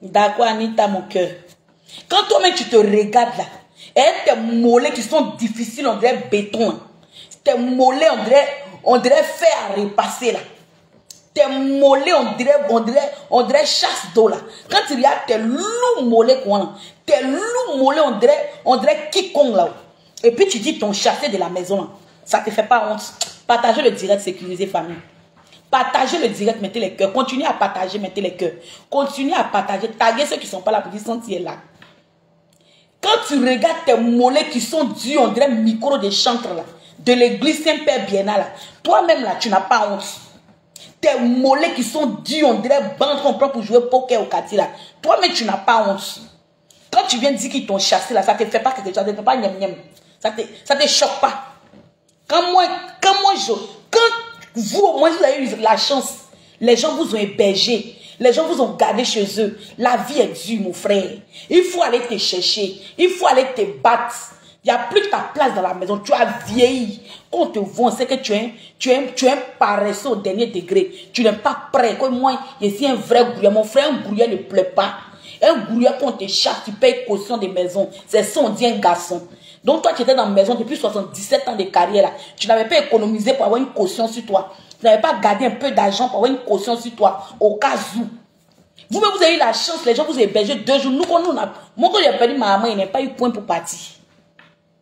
D'accord, Anita, mon cœur. Quand toi-même tu te regardes là, et tes mollets qui sont difficiles, on dirait béton. Tes mollets, on dirait fer à repasser là. Tes mollets, on dirait chasse d'eau là. Quand tu regardes tes loups mollets, tes loups mollets, on dirait quiconque là. Et puis tu dis ton chassé de la maison là. Ça te fait pas honte. Partagez le direct, sécurisé famille. Partagez le direct, mettez les cœurs. Continuez à partager, mettez les cœurs. Continuez à partager. Taguez ceux qui ne sont pas là pour dire sentier là. Quand tu regardes tes mollets qui sont durs, on dirait micro de chantre là. De l'église Saint-Père Bienal là. Toi-même là, tu n'as pas honte. Tes mollets qui sont durs, on dirait bande qu'on prend pour jouer poker au quartier là. Toi-même, tu n'as pas honte. Quand tu viens dire qu'ils t'ont chassé là, ça ne te fait pas quelque chose, ça ne te fait pas niam niam. Ça te choque pas. Quand vous, au moins, vous avez eu la chance, les gens vous ont hébergé, les gens vous ont gardé chez eux. La vie est dure, mon frère. Il faut aller te chercher, il faut aller te battre. Il n'y a plus ta place dans la maison. Tu as vieilli. Quand on te voit, c'est que tu es un paresseux au dernier degré. Tu n'es pas prêt. Comme moi, je suis un vrai gourrier. Mon frère, un gourrier ne pleut pas. Un gourrier, quand on te chasse, tu payes caution des maisons. C'est ça, on dit un garçon. Donc toi, tu étais dans la maison depuis 77 ans de carrière. Là. Tu n'avais pas économisé pour avoir une caution sur toi. Tu n'avais pas gardé un peu d'argent pour avoir une caution sur toi. Au cas où. Vous-même, vous avez eu la chance. Les gens vous ont hébergé 2 jours. Moi, quand j'ai perdu ma maman, il n'y a pas eu point pour partir.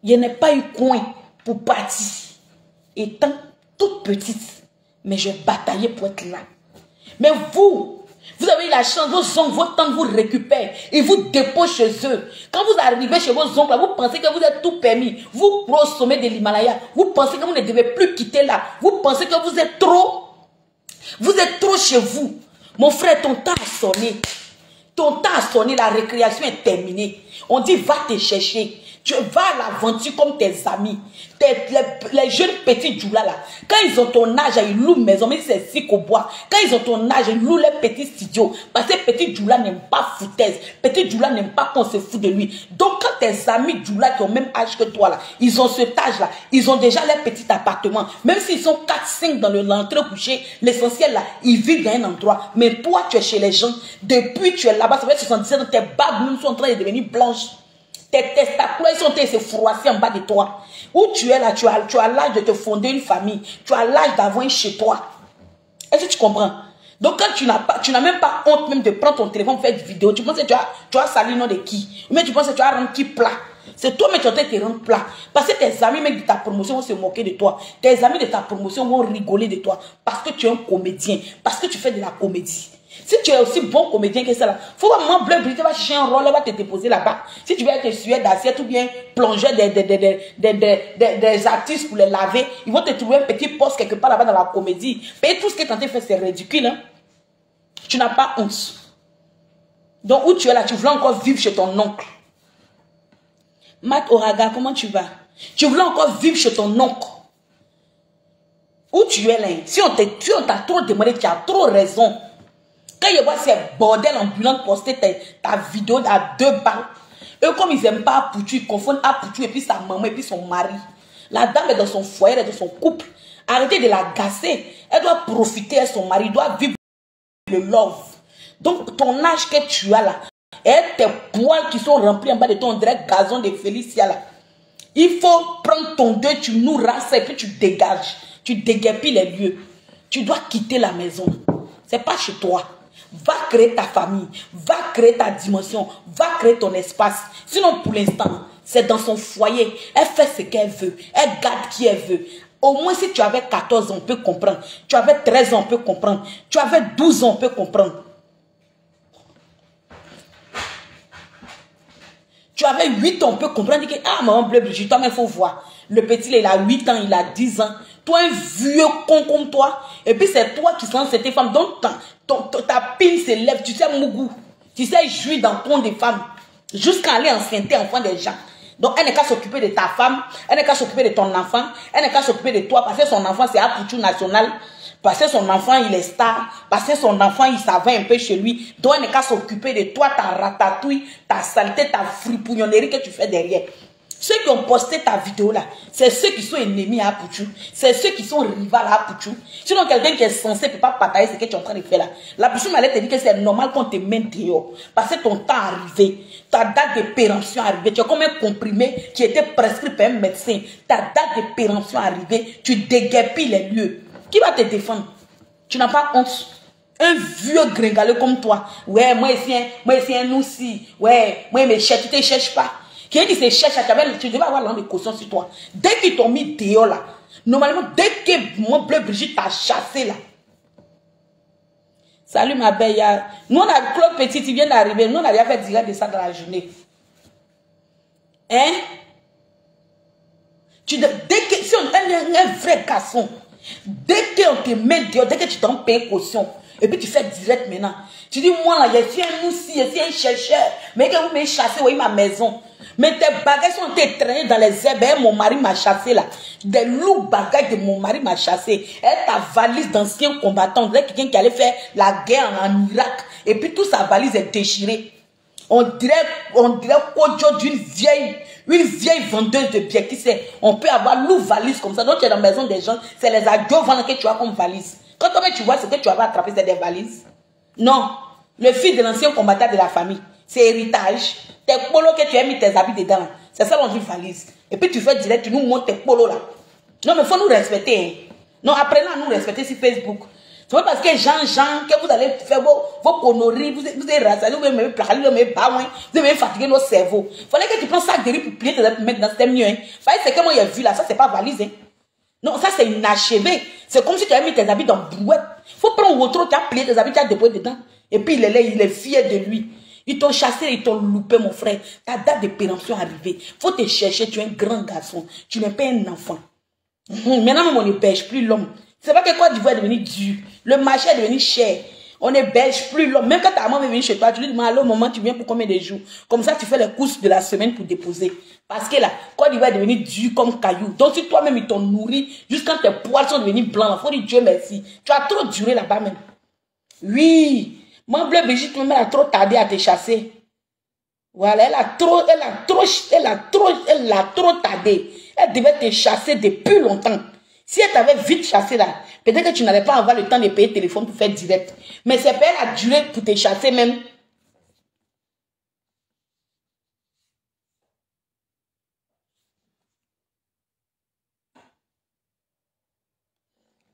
Je n'ai pas eu coin pour partir. Étant toute petite, mais je bataillais pour être là. Mais vous avez eu la chance, vos oncles, vos tantes vous récupèrent. Ils vous déposent chez eux. Quand vous arrivez chez vos oncles, vous pensez que vous êtes tout permis. Vous au sommet de l'Himalaya. Vous pensez que vous ne devez plus quitter là. Vous pensez que vous êtes trop. Vous êtes trop chez vous. Mon frère, ton temps a sonné. Ton temps a sonné, la récréation est terminée. On dit, va te chercher. Tu vas à l'aventure comme tes amis. Les jeunes petits djoula là. Quand ils ont ton âge, ils louent maison, mais c'est si qu'au bois. Quand ils ont ton âge, ils louent les petits studios. Parce que petit djoula n'aime pas foutaise. Petit djoula n'aime pas qu'on se fout de lui. Donc quand tes amis djoula qui ont le même âge que toi là, ils ont cet âge là, ils ont déjà leur petit appartement. Même s'ils sont 4-5 dans l'entrée couché, l'essentiel là, ils vivent dans un endroit. Mais toi, tu es chez les gens. Depuis tu es là-bas, ça fait 77 ans, tes bagues même sont en train de devenir blanches. Tes testacules sont en train de se froisser en bas de toi. Où tu es là, tu as l'âge de te fonder une famille. Tu as l'âge d'avoir un chez toi. Est-ce que tu comprends? Donc quand tu n'as même pas honte même de prendre ton téléphone pour faire des vidéos, tu penses que tu as sali le nom de qui? Ou bien tu penses que tu as rendu qui plat? C'est toi mais tu es en train de te rendre plat. Parce que tes amis même de ta promotion vont se moquer de toi. Tes amis de ta promotion vont rigoler de toi. Parce que tu es un comédien. Parce que tu fais de la comédie. Si tu es aussi bon comédien que ça là, faut pas maman bleu briller, va chercher un rôle, elle va te déposer là-bas. Si tu veux être sueur d'assiette ou bien plonger des artistes pour les laver, ils vont te trouver un petit poste quelque part là-bas dans la comédie. Mais tout ce que tu es en train de faire, c'est ridicule. Hein? Tu n'as pas honte. Donc où tu es là, tu voulais encore vivre chez ton oncle. Matt Oraga, comment tu vas? Tu voulais encore vivre chez ton oncle. Où tu es là? Si on t'a trop demandé, tu as trop raison. Quand ils voient ces bordels ambulants poster ta vidéo à 2 balles, eux comme ils n'aiment pas Apoutou, ils confondent Apoutou et puis sa maman et puis son mari. La dame est dans son foyer, elle est dans son couple. Arrêtez de la gasser. Elle doit profiter de son mari, elle doit vivre le love. Donc ton âge que tu as là, et tes poils qui sont remplis en bas de ton direct gazon de Félicia là. Il faut prendre ton deuil, tu nous rasses et puis tu dégages. Tu déguerpis les lieux. Tu dois quitter la maison. C'est pas chez toi. Va créer ta famille, va créer ta dimension, va créer ton espace. Sinon, pour l'instant, c'est dans son foyer. Elle fait ce qu'elle veut. Elle garde qui elle veut. Au moins, si tu avais 14 ans, on peut comprendre. Tu avais 13 ans, on peut comprendre. Tu avais 12 ans, on peut comprendre. Tu avais 8 ans, on peut comprendre. Que, ah, maman bleu, Brigitte, toi, mais il faut voir. Le petit, il a 8 ans, il a 10 ans. Toi, un vieux con comme toi. Et puis, c'est toi qui sens cette femme. Donc, ta pine se lève. Tu sais, Mougou. Tu sais, jouir dans ton des femmes. Jusqu'à aller enceinter enfant des gens. Donc, elle n'est qu'à s'occuper de ta femme. Elle n'est qu'à s'occuper de ton enfant. Elle n'est qu'à s'occuper de toi. Parce que son enfant, c'est Apoutou national. Parce que son enfant, il est star. Parce que son enfant, il savait un peu chez lui. Donc, elle n'est qu'à s'occuper de toi, ta ratatouille, ta saleté, ta fripouillonnerie que tu fais derrière. Ceux qui ont posté ta vidéo là, c'est ceux qui sont ennemis à Pouchou. C'est ceux qui sont rivaux à Pouchou. Sinon, quelqu'un qui est censé ne peut pas partager ce que tu es en train de faire là. La Pouchou m'allait te dire que c'est normal qu'on te mette dehors. Parce que ton temps est arrivé. Ta date de péremption est arrivée. Tu as comme un comprimé qui était prescrit par un médecin. Ta date de péremption est arrivée. Tu déguerpis les lieux. Qui va te défendre? Tu n'as pas honte. Un vieux gringaleux comme toi. Ouais, moi ici un aussi. Ouais, moi me cherche, tu te cherches pas. Qui dit se cherche, tu devais avoir l'homme de caution sur toi. Dès qu'ils t'ont mis dehors là, normalement, dès que mon bleu Brigitte t'a chassé là. Salut ma belle. Nous on a Claude Petit, il vient d'arriver. Nous on a déjà fait direct de ça dans la journée. Hein? Dès que, si on est un vrai garçon, dès qu'on te met dehors, dès que tu t'en payes caution, et puis tu fais direct maintenant. Tu dis, moi là, je suis un moussi, je suis un chercheur, mais que vous m'avez chassé, oui, ma maison. Mais tes bagages sont traînés dans les herbes. Mon mari m'a chassé là. Des loups bagages de mon mari m'a chassé. Et ta valise d'anciens combattants. Vous êtes quelqu'un qui allait faire la guerre en Irak. Et puis toute sa valise est déchirée. On dirait Kodjo d'une vieille vendeuse de biens. Qui sait, on peut avoir loup valise comme ça. Donc tu es dans la maison des gens. C'est les adieux vendants que tu as comme valise. Quand tu vois ce que tu vas attraper, c'est des valises. Non. Le fils de l'ancien combattant de la famille. C'est héritage. Tes polos que tu as mis tes habits dedans, c'est ça l'on dit valise. Et puis tu fais direct, tu nous montres tes polos là. Non, mais il faut nous respecter. Hein. Non, apprenez à nous respecter sur Facebook. C'est pas parce que Jean, que vous allez faire vos conneries, vous êtes rasés, vous allez plaquer, vous allez fatiguer nos cerveaux. Il fallait que tu prends ça de riz pour plier tes habits, mettre dans ce mieux. Hein. Fallait c'est que moi j'ai vu là, ça c'est pas valise. Hein. Non, ça c'est inachevé. C'est comme si tu avais mis tes habits dans brouette. Il faut prendre votre, tu as plié tes habits, tu as déposé dedans. Et puis il est fier de lui. Ils t'ont chassé, ils t'ont loupé, mon frère. Ta date de péremption est arrivée. Faut te chercher, tu es un grand garçon. Tu n'es pas un enfant. Maintenant, on ne pêche plus l'homme. C'est pas que Côte d'Ivoire est devenu dur. Le marché est devenu cher. On ne belge plus l'homme. Même quand ta maman vient chez toi, tu lui dis, allô, maman, tu viens pour combien de jours? Comme ça, tu fais les courses de la semaine pour déposer. Parce que là, Côte d'Ivoire est devenu dur comme caillou. Donc, si toi-même, ils t'ont nourri, jusqu'à tes poils sont devenus blancs, il faut dire Dieu merci. Tu as trop duré là-bas même. Oui. Mon bleu Brigitte, elle a trop tardé à te chasser. Voilà, elle a trop tardé. Elle devait te chasser depuis longtemps. Si elle t'avait vite chassé là, peut-être que tu n'allais pas avoir le temps de payer le téléphone pour faire direct. Mais c'est pas elle a duré pour te chasser même.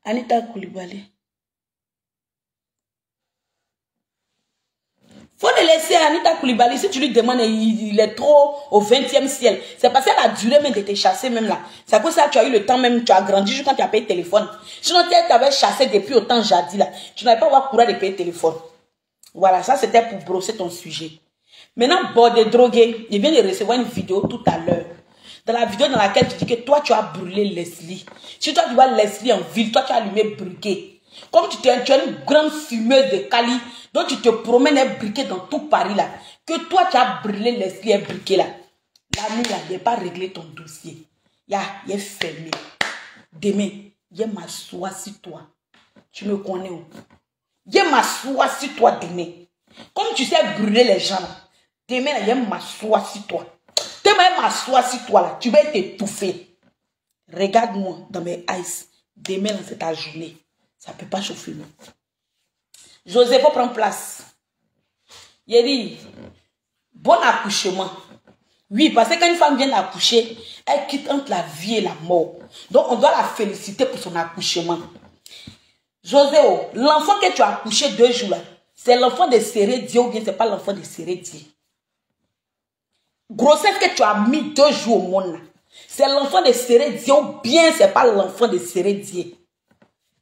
Anita Koulibaly. Faut le laisser à Anita Koulibaly. Si tu lui demandes, il est trop au 20e ciel. C'est parce qu'elle a duré même de te chasser même là. C'est pour ça que tu as eu le temps même, tu as grandi juste quand tu as payé le téléphone. Sinon, tu t'avais chassé depuis autant jadis là. Tu n'avais pas avoir courage de payer le téléphone. Voilà, ça c'était pour brosser ton sujet. Maintenant, bordé drogué, il vient de recevoir une vidéo tout à l'heure. Dans la vidéo dans laquelle tu dis que toi tu as brûlé Leslie. Si toi tu vois Leslie en ville, toi tu as allumé briquet. Comme tu es une grande fumeuse de Cali, donc tu te promènes un briquet dans tout Paris là. Que toi tu as brûlé Leslie un briquet là. La nuit là, il n'est pas réglé ton dossier. Il est fermé. Demain, il m'assoit sur toi. Tu me connais où? Il m'assoit sur toi demain. Comme tu sais brûler les gens là. Demain, il m'assoit sur toi. Demain, il m'assoit sur toi là. Tu vas t'étouffer. Regarde-moi dans mes eyes. Demain, c'est ta journée. Ça ne peut pas chauffer, non. José, faut prendre place. Il dit, bon accouchement. Oui, parce que quand une femme vient d'accoucher, elle quitte entre la vie et la mort. Donc, on doit la féliciter pour son accouchement. José, l'enfant que tu as accouché 2 jours là, c'est l'enfant de Sérédier ou bien c'est pas l'enfant de Sérédier? Grossesse que tu as mis 2 jours au monde là, c'est l'enfant de Sérédier ou bien c'est pas l'enfant de Sérédier?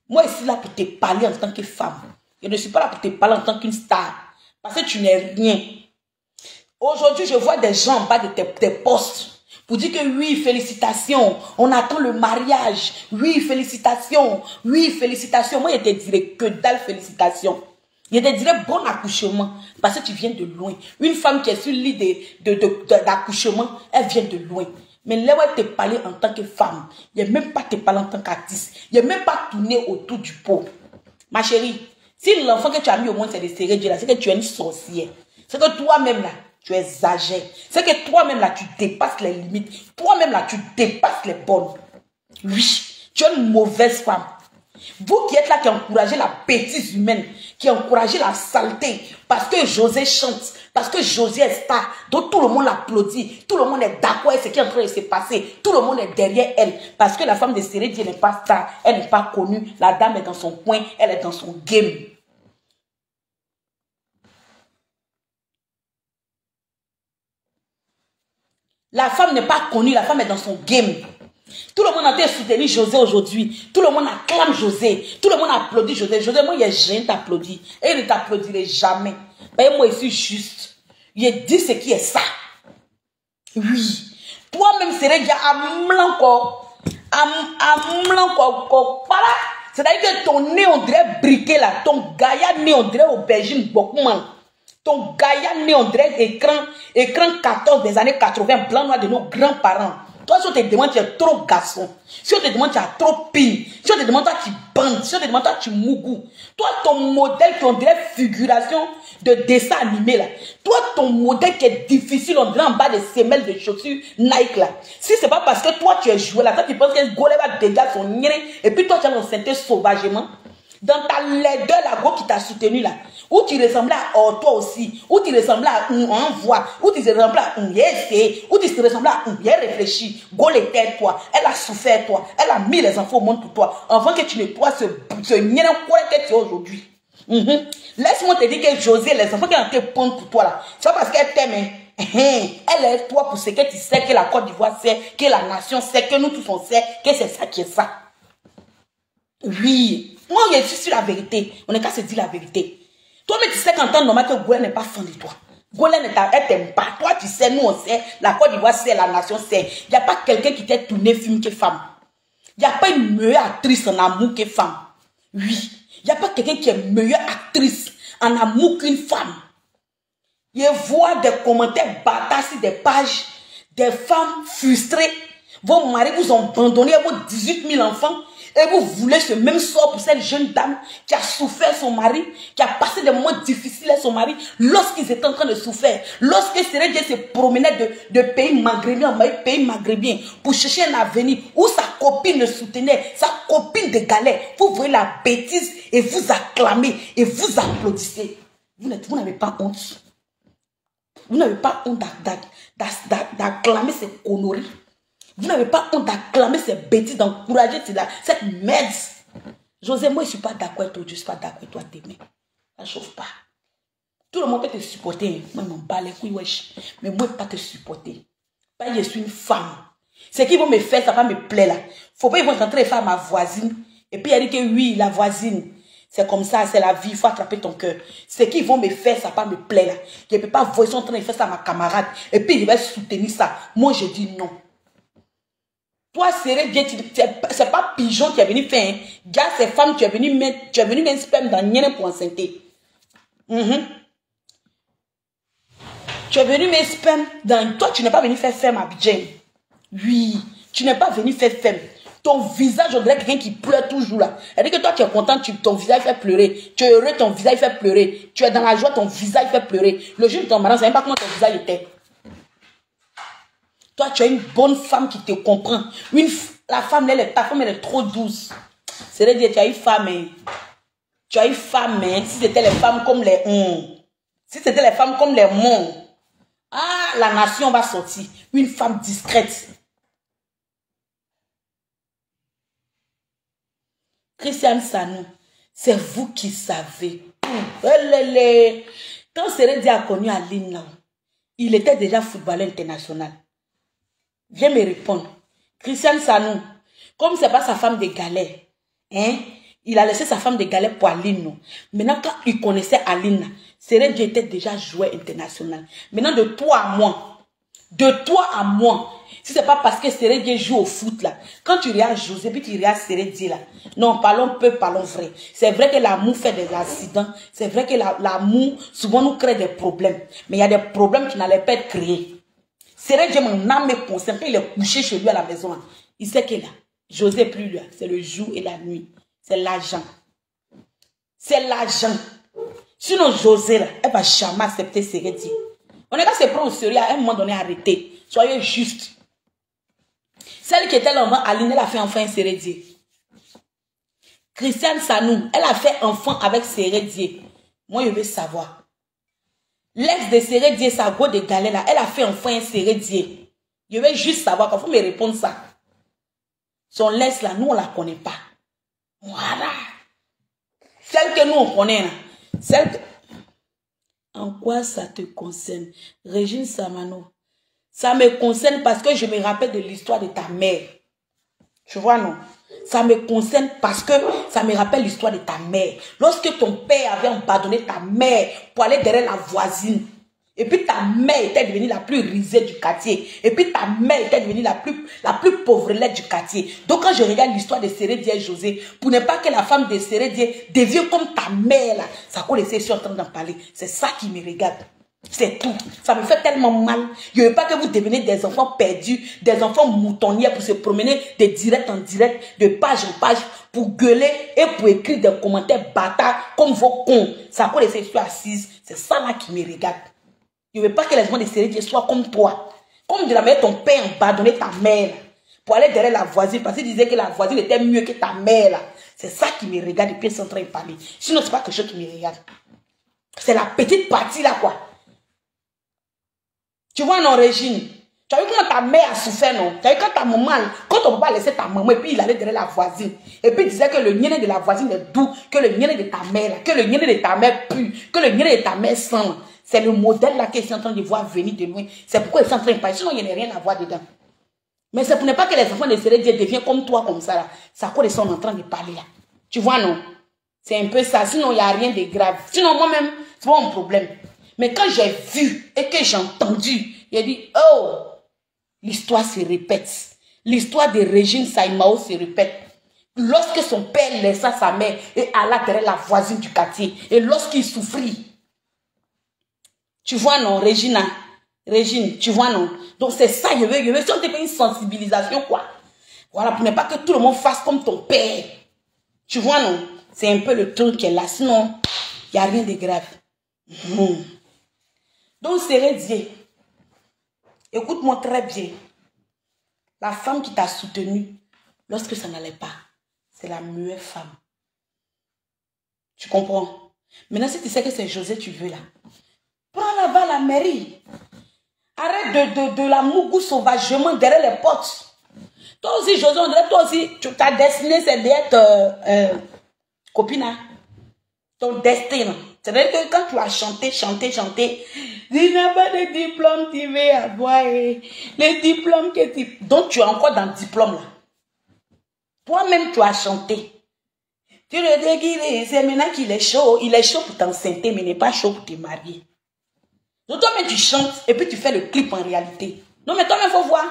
Moi, je suis là pour te parler en tant que femme. Je ne suis pas là pour te parler en tant qu'une star. Parce que tu n'es rien. Aujourd'hui, je vois des gens en bas de tes postes pour dire que oui, félicitations, on attend le mariage. Oui, félicitations. Oui, félicitations. Moi, je te dirais que dalle félicitations. Je te dirais bon accouchement parce que tu viens de loin. Une femme qui est sur le lit d'accouchement, elle vient de loin. Mais là où elle te parler en tant que femme, il n'y a même pas te parler en tant qu'artiste. Il n'y a même pas tourner autour du pot. Ma chérie, si l'enfant que tu as mis au monde, c'est de Sérédier là, c'est que tu es une sorcière. C'est que toi-même là, Tu exagères. C'est que toi-même là, tu dépasses les limites. Toi-même là, tu dépasses les bornes. Oui, tu es une mauvaise femme. Vous qui êtes là, qui encouragez la bêtise humaine, qui encouragez la saleté, parce que José chante, parce que José est star, donc tout le monde l'applaudit, tout le monde est d'accord avec ce qui est en train de se passer, tout le monde est derrière elle, parce que la femme de Sérédié n'est pas star, elle n'est pas connue, la dame est dans son coin, elle est dans son game. La femme n'est pas connue, la femme est dans son game. Tout le monde a été soutenu José aujourd'hui. Tout le monde acclame José. Tout le monde applaudit José. José, moi, il j'ai t'applaudi. Et il ne t'applaudirait jamais. Mais moi, je suis juste. Il dit ce qui est ça. Oui. Toi-même, c'est déjà à mlanco. C'est-à-dire que ton nez, on dirait briquet là. Ton gaïa nez, on dirait aubergine bokman. Ton gaïa nez, on dirait écran 14 des années 80, blanc noir de nos grands-parents. Toi, si on te demande, tu es trop garçon. Si on te demande, tu as trop pine. Si on te demande, toi, tu bandes. Si on te demande, toi, tu mougou. Toi, ton modèle qui on dirait figuration de dessin animé là. Toi, ton modèle qui est difficile, on dirait en bas des semelles de chaussures Nike là. Si c'est pas parce que toi, tu es joué là, toi, tu penses que Golé va dégager son néré et puis toi, tu vas l'enceinter sauvagement. Dans ta laideur, la go qui t'a soutenu là, où tu ressemblais à toi aussi, où tu ressemblais à un voix, où tu ressemblais à un essai, où tu ressemblais à un réfléchi, go était toi, elle a souffert toi, elle a mis les enfants au monde pour toi, avant que tu nettoies ce nien que tu es aujourd'hui. Laisse-moi te dire que José, les enfants qui ont été prendre pour toi là, c'est pas parce qu'elle t'aime, elle est toi pour ce que tu sais, que la Côte d'Ivoire sait, que la nation sait, que nous tous on sait, que c'est ça qui est ça. Oui, moi je suis sur la vérité. On n'est qu'à se dire la vérité. Toi, mais tu sais qu'en temps normal que Gouel n'est pas fan de toi. Gouel elle t'aime pas. Toi, tu sais, nous on sait, la Côte d'Ivoire sait, la nation sait. Il n'y a pas quelqu'un qui t'ait tourné film que femme. Il n'y a pas une meilleure actrice en amour que femme. Oui, il n'y a pas quelqu'un qui est meilleure actrice en amour qu'une femme. Je vois des commentaires bâtards sur des pages, des femmes frustrées. Vos maris vous ont abandonné vos 18 000 enfants. Et vous voulez ce même sort pour cette jeune dame qui a souffert son mari, qui a passé des moments difficiles à son mari, lorsqu'ils étaient en train de souffrir, lorsque Sérédié se promenait de pays maghrébins en pays maghrébin pour chercher un avenir où sa copine le soutenait, sa copine de galère. Vous voyez la bêtise et vous acclamez et vous applaudissez. Vous n'avez pas honte. Vous n'avez pas honte d'acclamer ces conneries. Vous n'avez pas honte d'acclamer ces bêtises, d'encourager cette merde. José, moi, je ne suis pas d'accord avec toi. Je ne suis pas d'accord avec toi demain. Ça ne chauffe pas. Tout le monde peut te supporter. Moi, je m'en bats les couilles, wesh. Mais moi, je ne peux pas te supporter. Parce que je suis une femme. Ce qu'ils vont me faire, ça va me plaire là. Il ne faut pas qu'ils vont rentrer faire ma voisine. Et puis, elle dit que oui, la voisine. C'est comme ça, c'est la vie, il faut attraper ton cœur. Ce qu'ils vont me faire, ça va me plaire là. Je ne peux pas voir, ils sont en train de faire ça à ma camarade. Et puis, il va soutenir ça. Moi, je dis non. Toi, Sérédié, c'est pas pigeon qui est venu faire. Gars, ces femmes, tu es venu mettre un sperme dans Nienne pour enceinter. Tu es venu mettre sperme dans. Toi, tu n'es pas venu faire femme à Abidjan. Oui, tu n'es pas venu faire femme. Ton visage, on dirait quelqu'un qui pleure toujours là. Elle dit que toi, tu es content, ton visage fait pleurer. Tu es heureux, ton visage fait pleurer. Tu es dans la joie, ton visage fait pleurer. Le jour de ton mariage, tu ne sais même pas comment ton visage était. Toi, tu es une bonne femme qui te comprend. Ta femme, elle est trop douce. C'est-à-dire, tu as une femme, hein. Tu as une femme, hein. Si c'était les femmes comme les si c'était les femmes comme les monts, ah, la nation va sortir. Une femme discrète. Christiane Sanou, c'est vous qui savez. Quand Sérédié a connu Aline, il était déjà footballeur international. Viens me répondre. Christiane Sanou, comme c'est pas sa femme de galère, hein, il a laissé sa femme de galère pour Aline. Non? Maintenant, quand il connaissait Aline, Sérédié était déjà joueur international. Maintenant, de toi à moi, si c'est pas parce que Sérédié joue au foot là, quand tu regardes José, puis tu regardes Sérédié là, non, parlons peu, parlons vrai. C'est vrai que l'amour fait des accidents, c'est vrai que l'amour souvent nous crée des problèmes, mais il y a des problèmes qui n'allaient pas être créés. Sérédié, mon âme me concerne, il est couché chez lui à la maison, il sait qu'il est là. José plus là, c'est le jour et la nuit, c'est l'argent. C'est l'argent. Sinon José là, elle va jamais accepter Sérédié. On n'est pas se prendre au sérieux à un moment donné, arrêtez. Soyez juste. Celle qui était l'enfant, Aline, elle a fait enfant un Sérédier. Christiane Sanou, elle a fait enfant avec Sérédier. Moi, je veux savoir. L'ex de Sérédier, sa go de galère là, elle a fait enfant un Sérédier. Je veux juste savoir, quand vous me répondre ça. Son laisse là, nous on la connaît pas. Voilà. Celle que nous on connaît là. Celle que... En quoi ça te concerne? Régine Samano. Ça me concerne parce que je me rappelle de l'histoire de ta mère. Tu vois non? Ça me concerne parce que ça me rappelle l'histoire de ta mère. Lorsque ton père avait abandonné ta mère pour aller derrière la voisine. Et puis ta mère était devenue la plus risée du quartier. Et puis ta mère était devenue la plus pauvrelette du quartier. Donc quand je regarde l'histoire de Sérédier et José, pour ne pas que la femme de Sérédier devienne comme ta mère là, ça qu'on essaie sur en train d'en parler. C'est ça qui me regarde. C'est tout. Ça me fait tellement mal. Je ne veux pas que vous deveniez des enfants perdus, des enfants moutonniers pour se promener de direct en direct, de page en page, pour gueuler et pour écrire des commentaires bâtards comme vos cons. Ça qu'on essaie sur assise. C'est ça là qui me regarde. Je ne veux pas que les enfants de Sérédier soient comme toi. Comme de la manière ton père abandonné ta mère pour aller derrière la voisine parce qu'il disait que la voisine était mieux que ta mère là. C'est ça qui me regarde et puis ils sont en train de parler. Sinon, ce n'est pas quelque chose qui me regarde. C'est la petite partie là quoi. Tu vois non Régine? Tu as vu comment ta mère a souffert non? Tu as vu quand ta maman, quand ton papa laissait ta maman et puis il allait derrière la voisine. Et puis il disait que le niainé de la voisine est doux, que le niainé de ta mère là, que le niainé de ta mère pue, que le niainé de ta mère sent. C'est le modèle là qu'ils sont en train de voir venir de loin. C'est pourquoi ils sont en train de parler. Sinon, il n'y a rien à voir dedans. Mais c'est pour ne pas que les enfants de Sérédier deviennent comme toi, comme ça là. C'est à quoi ils sont en train de parler là. Tu vois, non? C'est un peu ça. Sinon, il n'y a rien de grave. Sinon, moi-même, c'est pas mon problème. Mais quand j'ai vu et que j'ai entendu, j'ai dit, oh, l'histoire se répète. L'histoire de Régine Saïmao se répète. Lorsque son père laissa sa mère et alla derrière la voisine du quartier, et lorsqu'il souffrit, tu vois non, Régine, tu vois non. Donc c'est ça, je veux si on te fait une sensibilisation quoi. Voilà, pour ne pas que tout le monde fasse comme ton père. Tu vois non, c'est un peu le truc qui est là, sinon, il n'y a rien de grave. Donc Sérédier, écoute-moi très bien. La femme qui t'a soutenu lorsque ça n'allait pas, c'est la meilleure femme. Tu comprends? Maintenant, si tu sais que c'est José tu veux là, prends là-bas la mairie. Arrête de la mougou sauvagement derrière les portes. Toi aussi, José, on dirait toi aussi, ta destinée, c'est d'être copine. Ton destin. C'est-à-dire que quand tu as chanté, tu n'as pas de diplôme, tu veux avoir. Les diplômes que tu... Donc, tu es encore dans le diplôme là. Toi-même, tu as chanté. Tu le déguises, c'est maintenant qu'il est chaud. Il est chaud pour t'enceinte, mais il n'est pas chaud pour te marier. Donc toi-même tu chantes et puis tu fais le clip en réalité. Non mais toi-même il faut voir.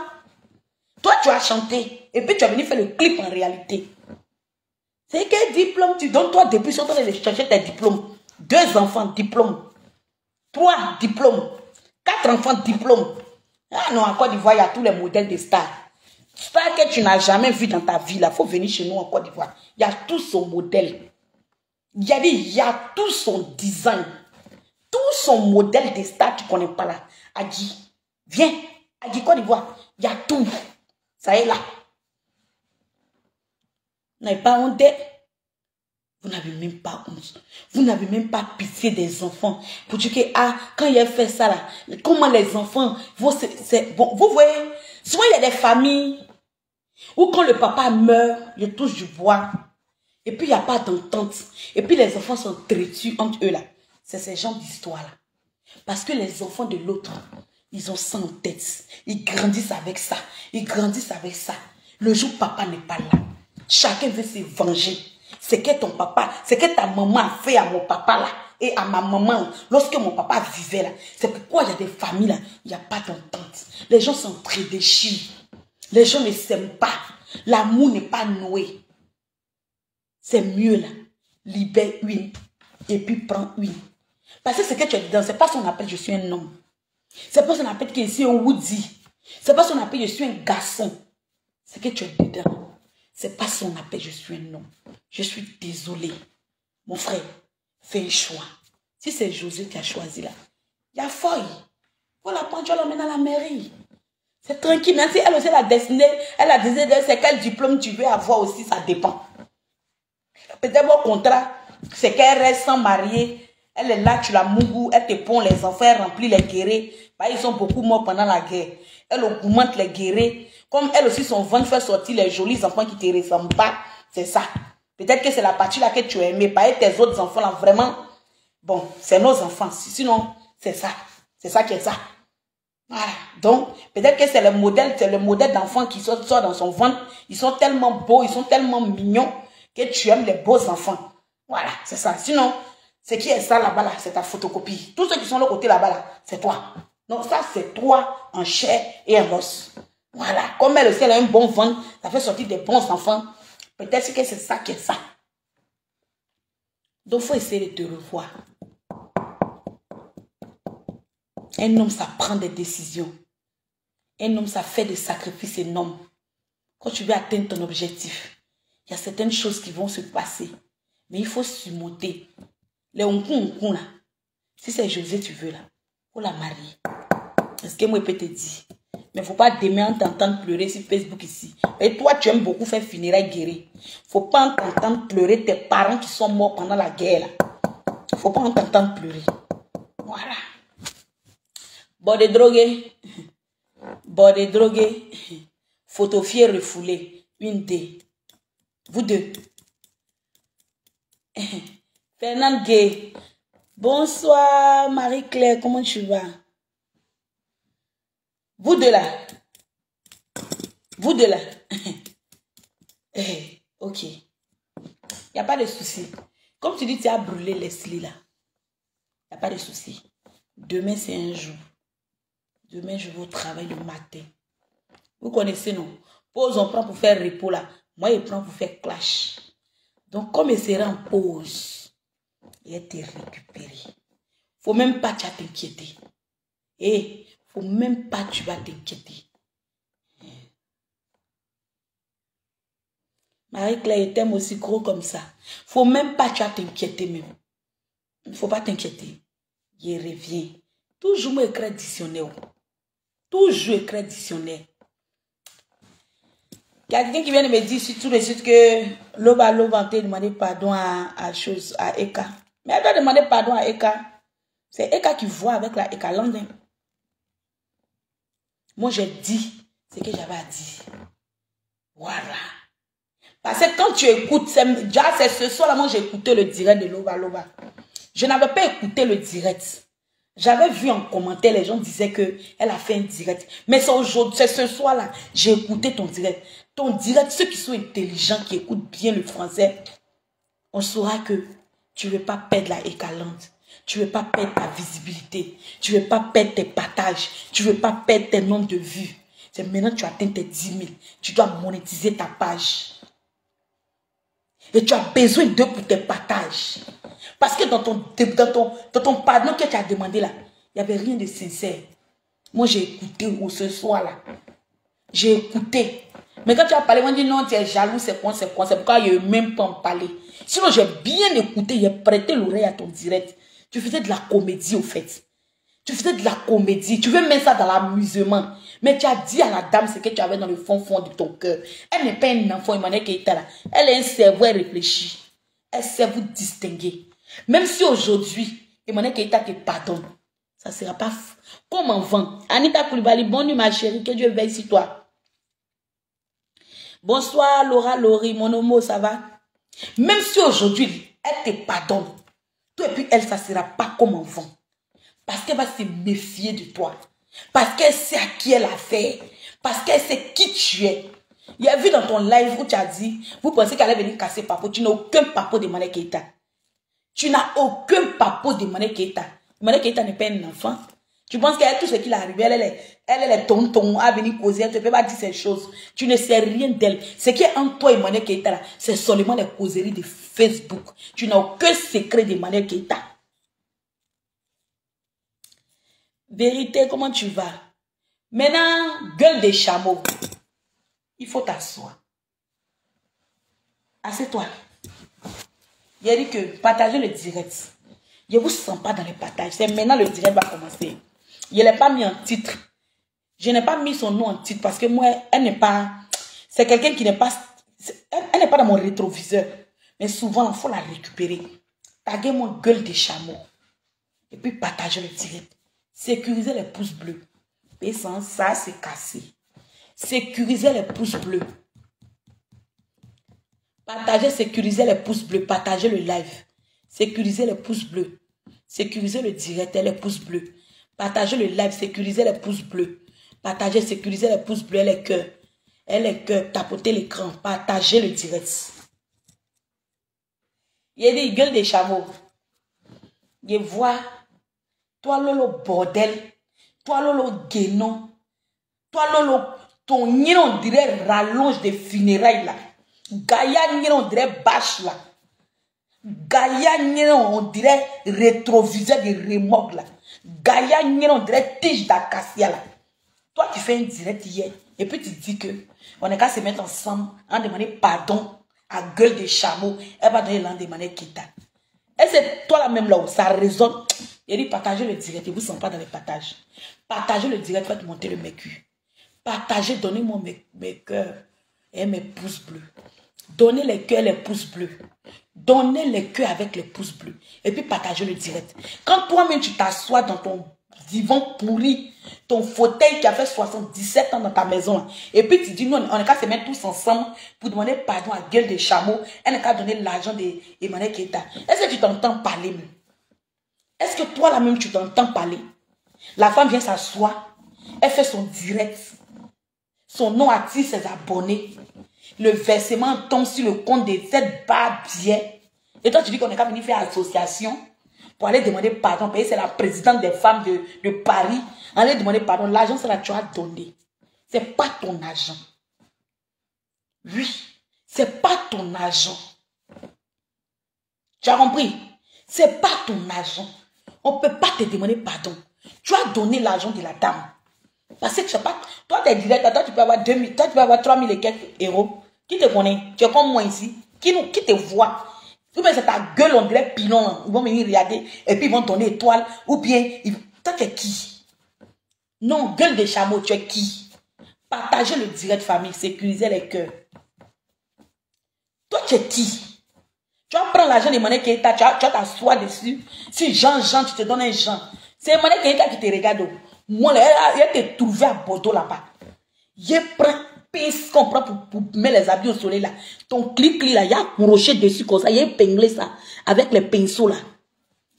Toi tu as chanté et puis tu as venu faire le clip en réalité. C'est quel diplôme tu donnes toi depuis sur train de chercher tes diplômes. 2 enfants diplômes. 3 diplômes. 4 enfants diplômes. Ah non, en Côte d'Ivoire il y a tous les modèles de stars. Stars que tu n'as jamais vu dans ta vie là. Il faut venir chez nous en Côte d'Ivoire. Il y a tout son modèle. Il y a tout son design. Tout son modèle de star, tu ne connais pas là. Adi, viens. Adi, Côte d'Ivoire. Il y a tout. Ça est là. Vous n'avez pas honte. Vous n'avez même pas honte. Vous n'avez même pas pitié des enfants. Pour dire que, ah, quand il a fait ça là, comment les enfants, bon, vous voyez, souvent il y a des familles où quand le papa meurt, il touche du bois. Et puis il n'y a pas d'entente. Et puis les enfants sont têtus entre eux là. C'est ce genre d'histoire-là. Parce que les enfants de l'autre, ils ont ça en tête. Ils grandissent avec ça. Ils grandissent avec ça. Le jour où papa n'est pas là, chacun veut se venger. C'est que ton papa, c'est que ta maman a fait à mon papa là et à ma maman lorsque mon papa vivait là. C'est pourquoi il y a des familles là, il n'y a pas d'entente. Les gens sont très déchirés. Les gens ne s'aiment pas. L'amour n'est pas noué. C'est mieux là. Libère une et puis prends une. Parce que ce que tu as dit, c'est pas son appel, je suis un homme. C'est pas son appel que je suis un Woody. C'est pas son appel, je suis un garçon. Ce que tu as dit dedans, c'est pas son appel, je suis un homme. Je suis désolé. Mon frère, fais un choix. Si c'est José qui a choisi là, il y a feuille. Faut la prendre, tu l'emmènes à la mairie. C'est tranquille. Même si elle aussi, elle a décidé, c'est quel diplôme tu veux avoir aussi, ça dépend. Peut-être mon contrat, c'est qu'elle reste sans marier. Elle est là, tu la mougou, elle te pond les enfants, elle remplit les guérés. Bah, ils sont beaucoup morts pendant la guerre. Elle augmente les guérés. Comme elle aussi, son ventre fait sortir les jolis enfants qui te ressemblent pas. C'est ça. Peut-être que c'est la partie là que tu as aimé. Pas tes autres enfants là, vraiment. Bon, c'est nos enfants. Sinon, c'est ça. C'est ça qui est ça. Voilà. Donc, peut-être que c'est le modèle d'enfants qui sort dans son ventre. Ils sont tellement beaux, ils sont tellement mignons que tu aimes les beaux enfants. Voilà, c'est ça. Sinon, ce qui est ça là-bas, là, c'est ta photocopie. Tous ceux qui sont de l'autre côté là-bas, là, c'est toi. Donc ça, c'est toi en chair et en os. Voilà. Comme elle aussi, elle a un bon ventre, ça fait sortir des bons enfants. Peut-être que c'est ça qui est ça. Donc, il faut essayer de te revoir. Un homme, ça prend des décisions. Un homme, ça fait des sacrifices énormes. Quand tu veux atteindre ton objectif, il y a certaines choses qui vont se passer. Mais il faut surmonter. Les onkou là. Si c'est José, tu veux là, il faut la marier. Est-ce que moi, je peux te dire? Mais il ne faut pas demain t'entendre pleurer sur Facebook ici. Et toi, tu aimes beaucoup faire funérailles guérir. Il ne faut pas t'entendre pleurer tes parents qui sont morts pendant la guerre là. Il ne faut pas t'entendre pleurer. Voilà. Bon de drogué. Bon de drogué. Photofier refoulé. Une D. Vous deux. Fernand Gay. Bonsoir Marie-Claire, comment tu vas? Vous deux là. Vous deux là. Ok. Il n'y a pas de souci. Comme tu dis, tu as brûlé Leslie là. Il n'y a pas de souci. Demain, c'est un jour. Demain, je vais au travail le matin. Vous connaissez, non? Pause, on prend pour faire repos là. Moi, je prends pour faire clash. Donc, comme il sera en pause, il est te récupérer. Faut même pas tu vas t'inquiéter. Faut même pas tu vas t'inquiéter. Marie-Claire t'aime aussi gros comme ça. Faut même pas tu vas t'inquiéter même. Il faut pas t'inquiéter. Il revient. Toujours moi écrit dictionnaire. Toujours écrit dictionnaire. Il y a quelqu'un qui vient de me dire tout de suite que Loba a demandé pardon à Eka. Mais elle doit demander pardon à Eka. C'est Eka qui voit avec la Eka London. Moi, j'ai dit ce que j'avais à dire. Voilà. Parce que quand tu écoutes, déjà c'est ce soir-là, moi j'ai écouté le direct de Loba. Je n'avais pas écouté le direct. J'avais vu en commentaire, les gens disaient qu'elle a fait un direct. Mais c'est aujourd'hui, c'est ce soir-là, j'ai écouté ton direct. Ton direct, ceux qui sont intelligents, qui écoutent bien le français, on saura que tu ne veux pas perdre la écalante. Tu ne veux pas perdre ta visibilité. Tu ne veux pas perdre tes partages. Tu ne veux pas perdre tes nombres de vues. C'est maintenant que tu atteins tes 10 000. Tu dois monétiser ta page. Et tu as besoin d'eux pour tes partages. Parce que dans ton pardon que tu as demandé là, il n'y avait rien de sincère. Moi, j'ai écouté ce soir-là. J'ai écouté. Mais quand tu as parlé, on dit non, tu es jaloux, c'est quoi. C'est pourquoi il ne veut même pas en parler. Sinon, j'ai bien écouté, j'ai prêté l'oreille à ton direct. Tu faisais de la comédie, au fait. Tu faisais de la comédie. Tu veux mettre ça dans l'amusement. Mais tu as dit à la dame ce que tu avais dans le fond de ton cœur. Elle n'est pas un enfant, Emmanuel Keita là. Elle a un cerveau réfléchi. Elle sait vous distinguer. Même si aujourd'hui, Emmanuel Keita te pardonne, ça ne sera pas comme avant. Anita Koulibaly, bonne nuit ma chérie, que Dieu veille sur toi. Bonsoir Laura Laurie, mon homo, ça va? Même si aujourd'hui, elle te pardonne, toi et puis elle, ça ne sera pas comme avant. Parce qu'elle va se méfier de toi. Parce qu'elle sait à qui elle a fait. Parce qu'elle sait qui tu es. Il y a vu dans ton live où tu as dit, vous pensez qu'elle allait venir casser Papo. Tu n'as aucun Papo de Emmanuel Keita. Tu n'as aucun Papo de Emmanuel Keita. Emmanuel Keita n'est pas un enfant. Tu penses qu'elle, tout ce qui est arrivé, elle est tonton à venir causer. Elle ne peut pas dire ces choses. Tu ne sais rien d'elle. Ce qui est en toi, Emmanuel Keita, c'est seulement les causeries de Facebook. Tu n'as aucun secret d'Emmanuel Keita. Vérité, comment tu vas? Maintenant, gueule des chameaux. Il faut t'asseoir. Assieds-toi. Il a dit que partagez le direct. Je ne vous sens pas dans les partages. C'est maintenant le direct va commencer. Je ne l'ai pas mis en titre. Je n'ai pas mis son nom en titre parce que moi, elle n'est pas... C'est quelqu'un qui n'est pas... Elle n'est pas dans mon rétroviseur. Mais souvent, il faut la récupérer. Taguer mon gueule de chameau. Et puis partager le direct. Sécuriser les pouces bleus. Et sans ça, c'est cassé. Sécuriser les pouces bleus. Partagez, sécuriser les pouces bleus. Partagez le live. Sécuriser les pouces bleus. Sécuriser le direct et les pouces bleus. Partagez le live. Sécuriser les pouces bleus. Partagez, sécuriser les pouces bleus et les cœurs. Et les cœurs. Tapotez l'écran. Partagez le direct. Il y a des gueules de chameaux. Je vois. Toi, Lolo, bordel. Toi, Lolo, guénon. Toi, Lolo, ton nid, on dirait rallonge des funérailles là. Gaïa, nid, on dirait bâche là. Gaïa, nid, on dirait rétroviseur de remorque là. Gaïa, nid, on dirait tige d'acacia là. Toi, tu fais un direct hier. Et puis tu dis que on est qu'à se mettre ensemble en demandant pardon à gueule de chameau. Elle va donner l'endemain quitta. Et c'est toi la même là où ça résonne. Il dit partagez le direct. Et vous ne sentez pas dans les partages. Partagez le direct, faites monter le mécu. Partagez, donnez-moi mes cœurs et mes pouces bleus. Donnez les cœurs et les pouces bleus. Donnez les cœurs avec les pouces bleus. Et puis partagez le direct. Quand toi-même tu t'assois dans ton divan pourri, ton fauteuil qui a fait 77 ans dans ta maison, là, et puis tu dis, nous, on est qu'à se mettre tous ensemble pour demander pardon à gueule des chameaux, elle n'est qu'à donner l'argent d'Emmanuel Keita. Est-ce que tu t'entends parler même? Est-ce que toi, là-même, tu t'entends parler? La femme vient s'asseoir, elle fait son direct, son nom attire ses abonnés, le versement tombe sur le compte de cette barbière. Et toi, tu dis qu'on est qu'à venir faire association pour aller demander pardon. Parce que c'est la présidente des femmes de Paris. Aller demander pardon. L'argent, c'est là que tu as donné. Ce n'est pas ton argent. Oui, ce n'est pas ton argent. Tu as compris? Ce n'est pas ton argent. On ne peut pas te demander pardon. Tu as donné l'argent de la dame. Parce que tu sais pas, toi, tu es direct, toi, tu peux avoir 2000, toi, tu peux avoir 3000 et quelques euros. Qui te connaît? Tu es comme moi ici. Qui te voit? Ou bien c'est ta gueule, on dirait pilon. Ils vont venir regarder et puis ils vont donner étoile. Ou bien, toi, tu es qui? Non, gueule de chameau, tu es qui? Partagez le direct famille, sécuriser les cœurs. Toi, tu es qui? Tu vas prendre l'argent de Emmanuel Keita, tu vas t'asseoir dessus. Si Jean, tu te donnes un Jean. C'est Emmanuel Keita qui te regarde. Moi, il te trouvé à Bordeaux là-bas. Il prend pisse qu'on prend pour mettre les habits au soleil là. Ton clic là, il y a un crochet dessus comme ça. Il y a épinglé ça avec les pinceaux là.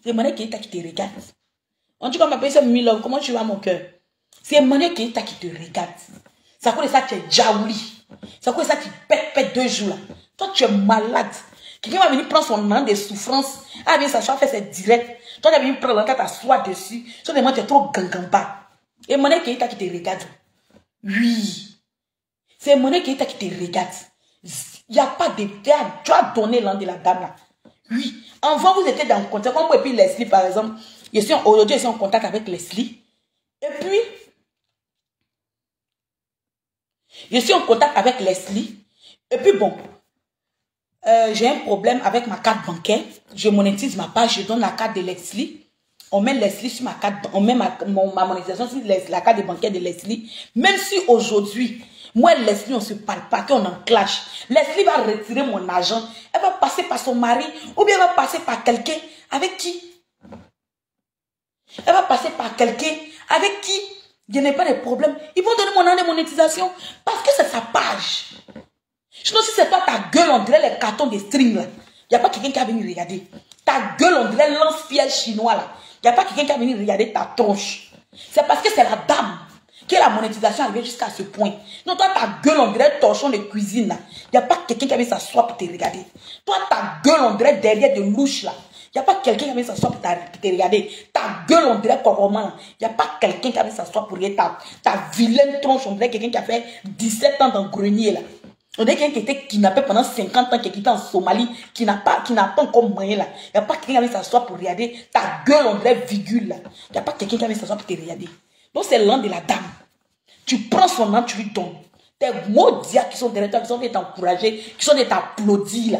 C'est Emmanuel Keita qui te regarde. On dit qu'on m'a payé ce 1000 €. Comment tu vas mon cœur? C'est Emmanuel Keita qui te regarde. C'est à cause de ça que tu es jaouli. C'est à cause de ça que tu pètes 2 jours là. Toi, tu es malade. Quelqu'un va venir prendre son nom de souffrance. Ah bien, ça va faire ses directs. Toi, tu vas venir prendre l'enquête à soi dessus. Sauf que moi, tu es trop gangamba. Et Emmanuel Keita qui te regarde. Oui. C'est Emmanuel Keita qui te regarde. Il n'y a pas de... Tu as donné l'an de la dame là. Oui. Avant, vous étiez dans le contact. Comme moi et puis Leslie, par exemple. Aujourd'hui, je suis en contact avec Leslie. Et puis... Je suis en contact avec Leslie. Et puis bon... j'ai un problème avec ma carte bancaire. Je monétise ma page. Je donne la carte de Leslie. On met Leslie sur ma carte. On met ma monétisation sur la carte de bancaire de Leslie. Même si aujourd'hui, moi et Leslie, on ne se parle pas, qu'on en clash. Leslie va retirer mon argent. Elle va passer par son mari. Ou bien elle va passer par quelqu'un avec qui? Elle va passer par quelqu'un avec qui je n'ai pas de problème. Ils vont donner mon nom de monétisation. Parce que c'est sa page. Sinon, si c'est toi, ta gueule, on dirait les cartons de string là. Il n'y a pas quelqu'un qui a venu regarder. Ta gueule, on dirait lance-fiel chinois là. Il n'y a pas quelqu'un qui a venu regarder ta tronche. C'est parce que c'est la dame que la monétisation arrive jusqu'à ce point. Non, toi, ta gueule, on dirait torchon de cuisine là. Il n'y a pas quelqu'un qui a venu s'asseoir pour te regarder. Toi, ta gueule, on dirait derrière de louche là. Il n'y a pas quelqu'un qui a venu s'asseoir pour te regarder. Ta gueule, on dirait coroman là. Il n'y a pas quelqu'un qui a venu s'asseoir pour regarder ta vilaine tronche. On dirait quelqu'un qui a fait 17 ans dans le grenier là. On dirait quelqu'un qui était kidnappé pendant 50 ans, qui était en Somalie, qui n'a pas encore moyen là. Il n'y a pas quelqu'un qui a envie de s'asseoir pour regarder ta gueule, on dirait virgule là. Il n'y a pas quelqu'un qui a envie de s'asseoir pour te regarder. Donc c'est l'an de la dame. Tu prends son nom, tu lui donnes. Tes maudits qui sont derrière toi, qui sont venus t'encourager, qui sont venus t'applaudir là.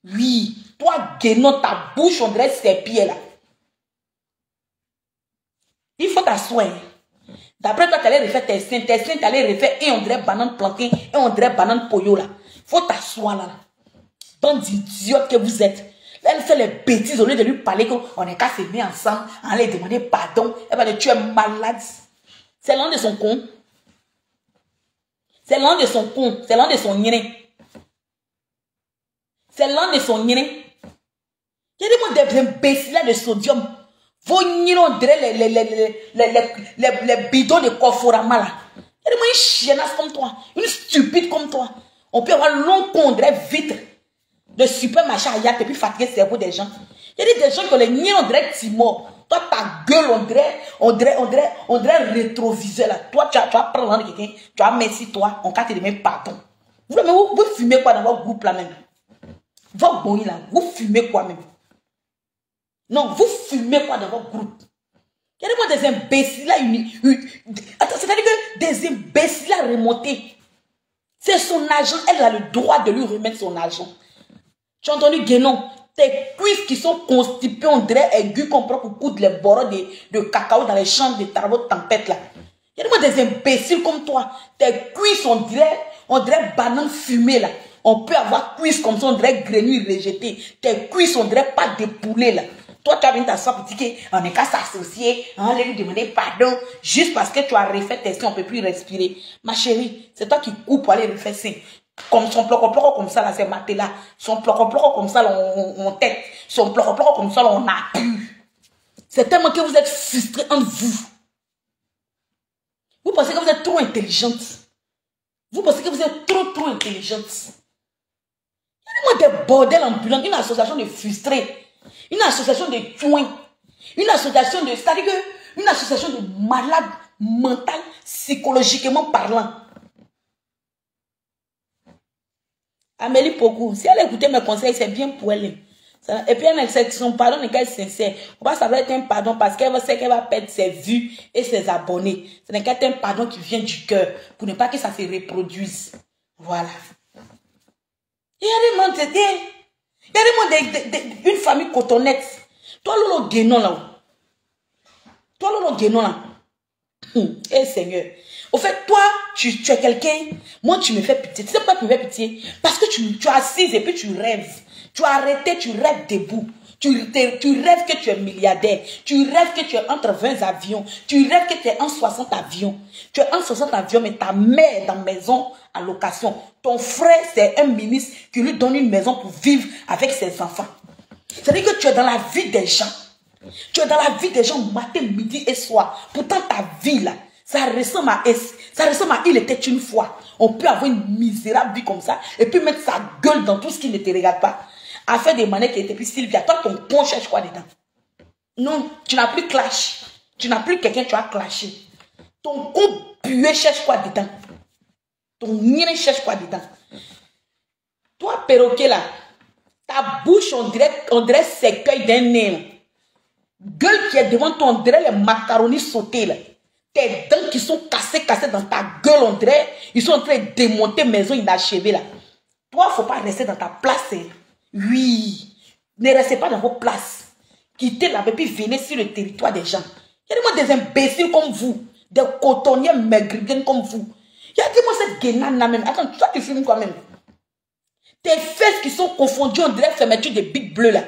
Oui, toi, Guénon, ta bouche, on dirait ses pieds là. Il faut t'asseoir. D'après toi, tu allais refaire tes seins, tu allais refaire et on dirait banane plantain, et on dirait banane poyo là. Faut t'asseoir là. Bande d'idiotes que vous êtes. Elle fait les bêtises au lieu de lui parler qu'on est qu'à s'aimer ensemble, en lui demander pardon. Elle va dire tu es malade. C'est l'un de son con. C'est l'un de son con. C'est l'un de son nyené. C'est l'un de son nyené. Il y a des imbéciles là de sodium. Vos nyené, on dirait les bidons de Conforama là. Il y a des chienasses comme toi. Une stupide comme toi. On peut avoir long con, on dirait vitre. De supermarché à Yat et puis fatiguer le cerveau des gens. Il y a des gens qui ont les niais, on dirait Timor. Toi, ta gueule, on dirait rétroviseur là. Toi, tu vas prendre quelqu'un, tu vas merci toi, on te demander pardon. Vous fumez quoi dans votre groupe là même? Votre boni là, vous fumez quoi même? Non, vous fumez quoi dans votre groupe? Il y a des imbéciles là, c'est-à-dire que des imbéciles à remonter. C'est son argent, elle a le droit de lui remettre son argent. Tu as entendu Guénon? Tes cuisses qui sont constipées, on dirait aigus qu'on prend pour coudre les bords de cacao dans les champs de travaux de tempête là. Il y a des imbéciles comme toi. Tes cuisses, on dirait banane fumée là. On peut avoir cuisses comme ça, on dirait grenouilles rejetées. Tes cuisses, on dirait pas de poulet là. Toi, tu as venu t'asseoir pour dire qu'on n'est qu'à s'associer, on allait lui demander pardon, juste parce que tu as refait tes seins, on ne peut plus respirer. Ma chérie, c'est toi qui coupes pour aller refaire seins. Comme son ploco comme ça, là, c'est maté là. Son ploco comme ça, là, on tête. Son ploco comme ça, là, on a pu. C'est tellement que vous êtes frustrés entre vous. Vous pensez que vous êtes trop intelligente. Vous pensez que vous êtes trop intelligente. Il y a des bordels ambulants, une association de frustrés. Une association de tuins. Une association de... C'est-à-dire que une association de malades mentales, psychologiquement parlant. Amélie Pokou, si elle écoutait mes conseils, c'est bien pour elle. Et puis elle sait que son pardon n'est qu'elle sincère. On va savoir être un pardon parce qu'elle sait qu'elle va perdre ses vues et ses abonnés. Ce n'est qu'un pardon qui vient du cœur pour ne pas que ça se reproduise. Voilà. Il y a une famille cotonnette. Toi, Lolo Guénon là. Toi, Lolo Guénon là. Eh Seigneur. Au fait, toi, tu es quelqu'un. Moi, tu me fais pitié. Tu sais pourquoi tu me fais pitié? Parce que tu es assise et puis tu rêves. Tu as arrêté, tu rêves debout. Tu rêves que tu es milliardaire. Tu rêves que tu es entre 20 avions. Tu rêves que tu es en 60 avions. Tu es en 60 avions, mais ta mère est dans maison à location. Ton frère, c'est un ministre qui lui donne une maison pour vivre avec ses enfants. C'est-à-dire que tu es dans la vie des gens. Tu es dans la vie des gens matin, midi et soir. Pourtant, ta vie là, ça ressemble à il était une fois. On peut avoir une misérable vie comme ça et puis mettre sa gueule dans tout ce qui ne te regarde pas. À faire des manettes qui étaient plus Sylvia. Toi, ton con cherche quoi dedans? Non, tu n'as plus clash. Tu n'as plus quelqu'un, tu as clashé. Ton con pué cherche quoi dedans? Ton nien cherche quoi dedans? Toi, perroquet là, ta bouche, on dirait cercueil d'un nez. Gueule qui est devant toi, on dirait les macaronis sautés là. Tes dents qui sont cassées dans ta gueule, on dirait, ils sont en train de démonter maison inachevée là. Toi, il ne faut pas rester dans ta place. Hein. Oui, ne restez pas dans vos places. Quittez la et puis venez sur le territoire des gens. Il y a des imbéciles comme vous, des cotonniers maigridiens comme vous. Il y a cette guénane là même. Attends, toi tu filmes quand même. Tes fesses qui sont confondues, on dirait fermeture des bics bleus là.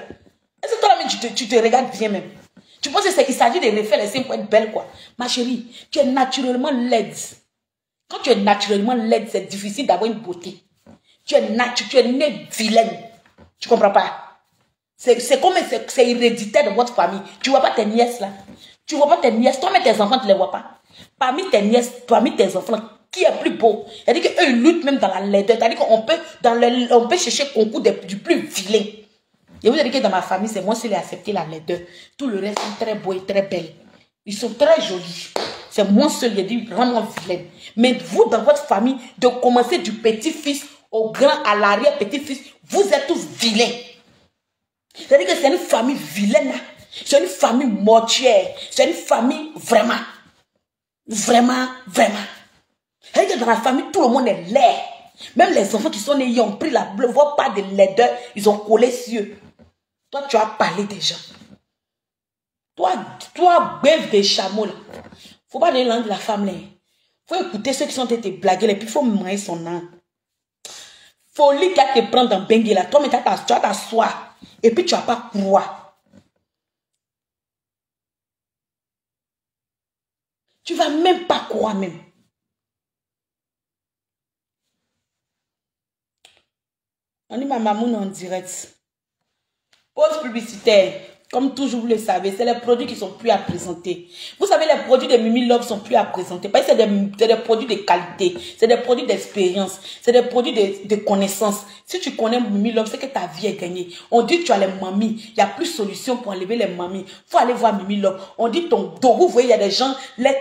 Est-ce que toi là même tu te regardes bien même? Tu penses qu'il s'agit de refaire les seins pour être belle quoi? Ma chérie, tu es naturellement laide. Quand tu es naturellement laide, c'est difficile d'avoir une beauté. Tu es née vilaine. Tu comprends pas? C'est comme c'est héréditaire de votre famille. Tu vois pas tes nièces là? Tu vois pas tes nièces? Toi-même tes enfants, tu les vois pas? Parmi tes nièces, parmi tes enfants, qui est plus beau? C'est-à-dire qu'eux, ils luttent même dans la laideur. C'est-à-dire qu'on peut chercher concours du plus vilain. Et vous avez dit que dans ma famille, c'est moi qui ai accepté la laideur. Tout le reste sont très beaux et très belles. Ils sont très jolis. C'est moi seul qui ai dit vraiment vilaine. Mais vous, dans votre famille, de commencer du petit-fils au grand, à l'arrière-petit-fils, vous êtes tous vilains. C'est-à-dire que c'est une famille vilaine. C'est une famille mortière. C'est une famille vraiment. Vraiment. C'est-à-dire que dans la famille, tout le monde est laid. Même les enfants qui sont nés, ils ont pris la voix pas de laideur, ils ont collé sur eux. Toi, tu as parlé des gens. Toi, bœuf des chameaux, là. Faut pas donner l'âme de la femme, là. Faut écouter ceux qui sont été blagués, et puis faut manger son âme. Folie qui va te prendre dans Bengue, là. Toi, mais tu vas t'asseoir. Et puis tu vas pas croire. Tu vas même pas croire, même. On dit ma maman en direct. Pause publicitaire. Comme toujours, vous le savez, c'est les produits qui sont plus à présenter. Vous savez, les produits de Mimi Love sont plus à présenter. Parce que c'est des produits de qualité. C'est des produits d'expérience. C'est des produits de connaissance. Si tu connais Mimi Love, c'est que ta vie est gagnée. On dit que tu as les mamies. Il n'y a plus de solution pour enlever les mamies. Il faut aller voir Mimi Love. On dit ton dos. Vous voyez, il y a des gens,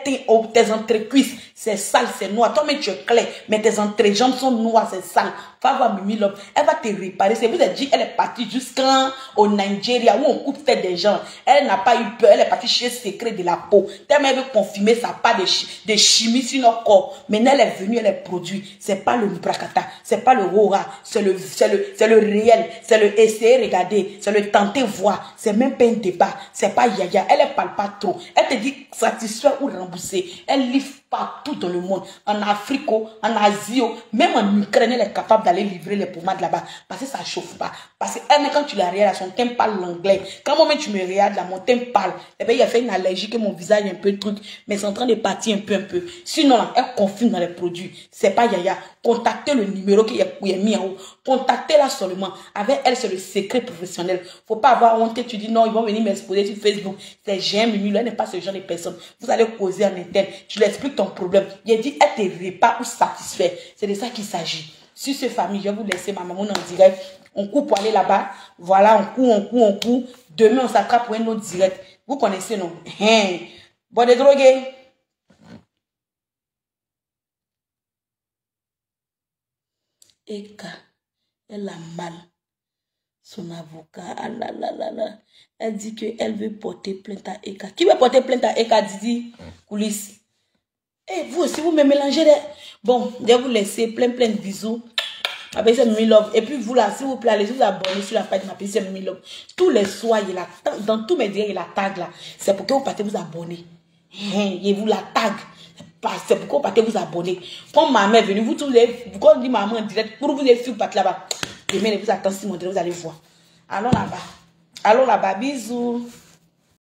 tes entrecuisses, c'est sale, c'est noir. Toi, mais tu es clair. Mais tes entrejambes sont noires, c'est sale. Va voir Mimi Love. Elle va te réparer. C'est vous avez dit, elle est partie jusqu'au Nigeria où on coupe tête des gens. Elle n'a pas eu peur. Elle est partie chez Secret de la peau. Tellement elle veut confirmer sa part de chimie sur notre corps. Maintenant, elle est venue, elle est produit. C'est pas le Mbrakata. C'est pas le Rora. C'est le réel. C'est le essayer, regarder. C'est le tenter, voir. C'est même pas un débat. C'est pas Yaya. Elle ne parle pas trop. Elle te dit satisfait ou remboursé. Elle livre partout dans le monde. En Afrique, en Asie, même en Ukraine, elle est capable d'aller livrer les pommades là-bas. Parce que ça ne chauffe pas. Parce que elle, quand tu la regardes, son teint parle l'anglais. Quand moi, tu me regardes là, mon teint parle. Et bien, il a fait une allergie que mon visage est un peu truc. Mais c'est en train de partir un peu. Sinon, là, elle confirme dans les produits. C'est pas Yaya. Contactez le numéro qui est mis en haut. Contactez-la seulement. Avec elle, c'est le secret professionnel. Faut pas avoir honte que tu dis non, ils vont venir m'exposer sur Facebook. C'est j'aime, Mimi, elle n'est pas ce genre de personne. Vous allez causer en interne. Tu lui expliques ton problème. Il dit, elle te repas ou satisfait. C'est de ça qu'il s'agit. Sur ce famille, je vais vous laisser ma maman en direct. On coupe pour aller là-bas. Voilà, on coupe. Demain, on s'attrape pour un autre direct. Vous connaissez, non? Bon, des drogués. Eka, elle a mal. Son avocat, ah là là là là. Elle dit qu'elle veut porter plainte à Eka. Qui veut porter plainte à Eka, Didi? Coulisses. Et vous aussi, vous me mélangez les... Bon, je vais vous laisser plein de bisous. Avec ce Mimi Love. Et puis vous là, s'il vous plaît, allez vous abonner sur la page de ma petite Mimi Love. Tous les soirs, il y a dans tous mes directs, il y a la tag là. C'est pour que vous partez vous abonner. Et vous la tag. C'est pour que vous partez vous abonner. Quand ma mère est venue, vous tous les... Quand on dit maman en direct, pour vous les filles, partez là-bas. Demain, vous attendez si mon direct, vous allez voir. Allons là-bas. Allons là-bas. Bisous.